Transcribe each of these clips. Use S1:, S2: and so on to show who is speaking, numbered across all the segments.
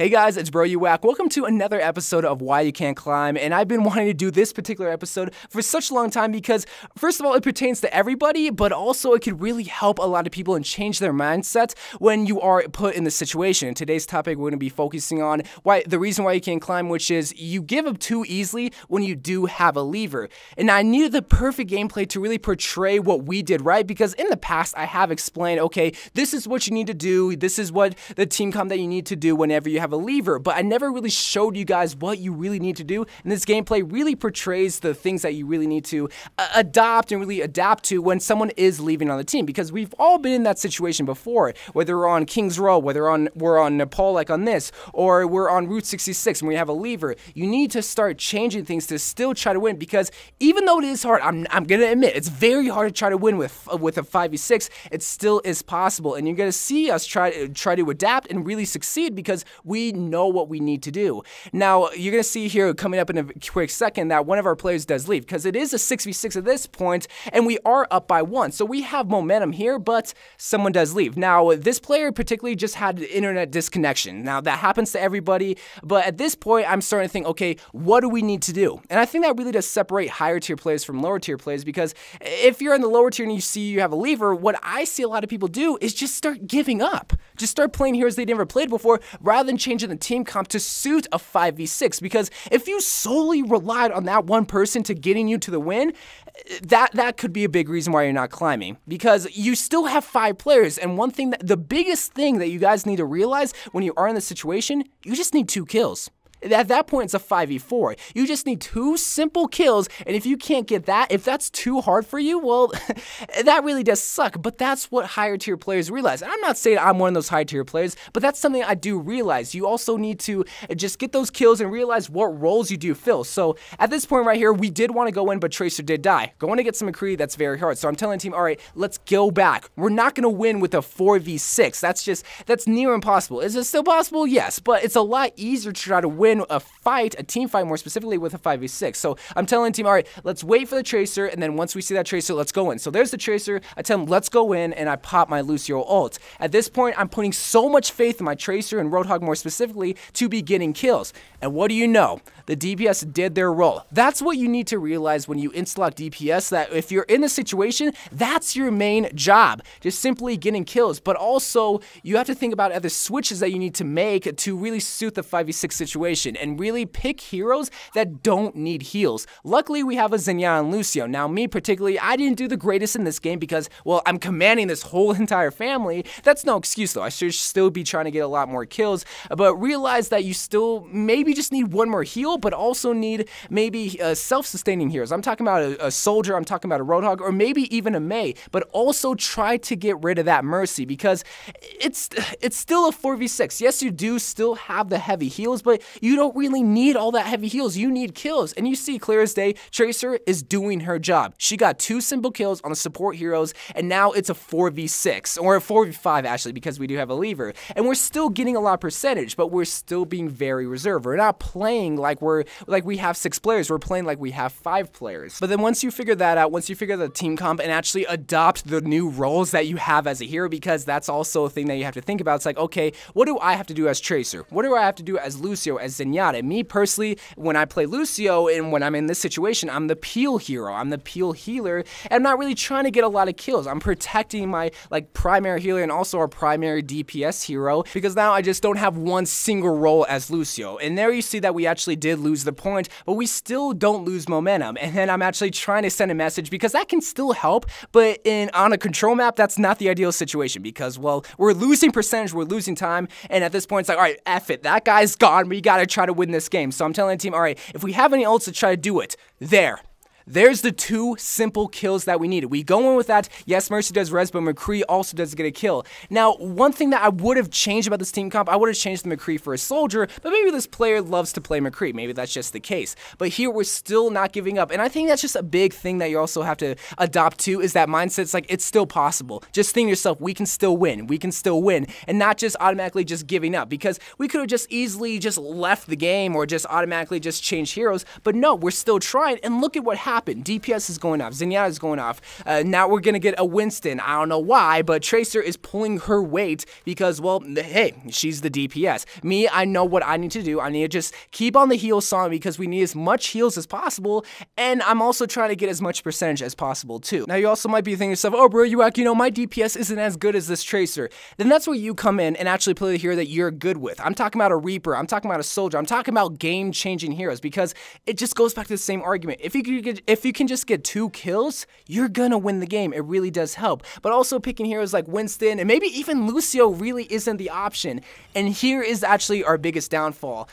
S1: Hey guys, it's Bro You Whack. Welcome to another episode of Why You Can't Climb, and I've been wanting to do this particular episode for such a long time because, first of all, it pertains to everybody, but also it could really help a lot of people and change their mindset when you are put in this situation. In today's topic, we're going to be focusing on the reason why you can't climb, which is you give up too easily when you do have a lever. And I needed the perfect gameplay to really portray what we did right, because in the past, I have explained, okay, this is what you need to do, this is what the team comp that you need to do whenever you have a lever, but I never really showed you guys what you really need to do, and this gameplay really portrays the things that you really need to adopt and really adapt to when someone is leaving on the team, because we've all been in that situation before, whether we're on Kings Row, whether we're on Nepal like on this, or we're on Route 66 and we have a lever. You need to start changing things to still try to win, because even though it is hard, I'm gonna admit, it's very hard to try to win with a 5v6, it still is possible, and you're gonna see us try to adapt and really succeed because we know what we need to do. Now, you're going to see here coming up in a quick second that one of our players does leave, because it is a 6v6 at this point, and we are up by 1. So we have momentum here, but someone does leave. Now, this player particularly just had internet disconnection. Now, that happens to everybody, but at this point, I'm starting to think, okay, what do we need to do? And I think that really does separate higher tier players from lower tier players, because if you're in the lower tier and you see you have a lever, what I see a lot of people do is just start giving up. Just start playing heroes they never played before, rather than changing the team comp to suit a 5v6, because if you solely relied on that one person to getting you to the win, that could be a big reason why you're not climbing, because you still have 5 players, and the biggest thing that you guys need to realize when you are in this situation, you just need 2 kills. At that point, it's a 5v4. You just need 2 simple kills, and if you can't get that, if that's too hard for you, well, that really does suck, but that's what higher tier players realize. And I'm not saying I'm one of those high tier players, but that's something I do realize. You also need to just get those kills and realize what roles you do fill. So at this point right here, we did want to go in, but Tracer did die. Going to get some McCree, that's very hard. So I'm telling the team, all right, let's go back. We're not going to win with a 4v6. That's near impossible. Is it still possible? Yes, but it's a lot easier to try to win a team fight more specifically with a 5v6. So I'm telling the team, all right, let's wait for the Tracer, and then once we see that Tracer, let's go in. So there's the Tracer. I tell him, let's go in, and I pop my Lucio ult. At this point, I'm putting so much faith in my Tracer and Roadhog more specifically to be getting kills. And what do you know? The DPS did their role. That's what you need to realize when you insta-lock DPS, that if you're in this situation, that's your main job, just simply getting kills. But also, you have to think about other switches that you need to make to really suit the 5v6 situation, and really pick heroes that don't need heals. Luckily, we have a Zenyatta and Lucio. Now, me particularly, I didn't do the greatest in this game because, well, I'm commanding this whole entire family. That's no excuse, though. I should still be trying to get a lot more kills, but realize that you still maybe just need one more heal, but also need maybe self-sustaining heroes. I'm talking about a soldier, I'm talking about a Roadhog, or maybe even a Mei, but also try to get rid of that Mercy, because it's still a 4v6. Yes, you do still have the heavy heals, but you don't really need all that heavy heals. You need kills, and you see clear as day, Tracer is doing her job. She got 2 simple kills on the support heroes, and now it's a 4v6, or a 4v5 actually, because we do have a lever, and we're still getting a lot of percentage, but we're still being very reserved. We're not playing like we have 6 players, we're playing like we have 5 players. But then once you figure that out, once you figure the team comp and actually adopt the new roles that you have as a hero, because that's also a thing that you have to think about. It's like, okay, what do I have to do as Tracer? What do I have to do as Lucio, as Zenyatta? Me personally, when I play Lucio and when I'm in this situation, I'm the peel hero, I'm the peel healer, and I'm not really trying to get a lot of kills. I'm protecting my primary healer and also our primary DPS hero, because now I just don't have one single role as Lucio. And there you see that we actually did lose the point, but we still don't lose momentum. And then I'm actually trying to send a message, because that can still help, but on a control map, that's not the ideal situation, because, well, we're losing percentage, we're losing time, and at this point, it's like, all right, F it, that guy's gone, we gotta try to win this game. So I'm telling the team, all right, if we have any ults to try to do it, there's the 2 simple kills that we needed. We go in with that. Yes, Mercy does res, but McCree also does get a kill. Now, one thing that I would have changed about this team comp, I would have changed the McCree for a soldier, but maybe this player loves to play McCree. Maybe that's just the case. But here, we're still not giving up. And I think that's just a big thing that you also have to adopt to, is that mindset. It's like, it's still possible. Just think to yourself, we can still win. We can still win. And not just automatically just giving up, because we could have just easily just left the game or just automatically just changed heroes. But no, we're still trying. And look at what happened. happened? DPS is going off, Zenyatta is going off. Now we're gonna get a Winston. I don't know why, but Tracer is pulling her weight because, well, hey, she's the DPS. Me, I know what I need to do. I need to just keep on the heal song because we need as much heals as possible, and I'm also trying to get as much percentage as possible too. Now you also might be thinking to yourself, oh bro, my DPS isn't as good as this Tracer. Then that's where you come in and actually play the hero that you're good with. I'm talking about a Reaper, I'm talking about a Soldier, I'm talking about game-changing heroes, because it just goes back to the same argument. If you can just get 2 kills, you're gonna win the game. It really does help. But also picking heroes like Winston and maybe even Lucio really isn't the option. And here is actually our biggest downfall.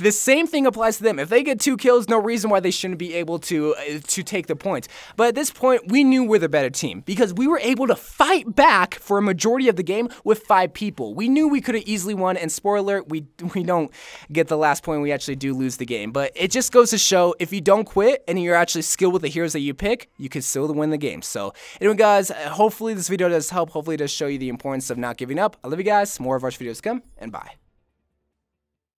S1: The same thing applies to them. If they get 2 kills, no reason why they shouldn't be able to take the points. But at this point, we knew we're the better team because we were able to fight back for a majority of the game with 5 people. We knew we could have easily won, and spoiler alert, we don't get the last point. We actually do lose the game. But it just goes to show, if you don't quit and you're actually skilled with the heroes that you pick, you can still win the game. So anyway, guys, hopefully this video does help. Hopefully it does show you the importance of not giving up. I love you guys. More of our videos come, and bye.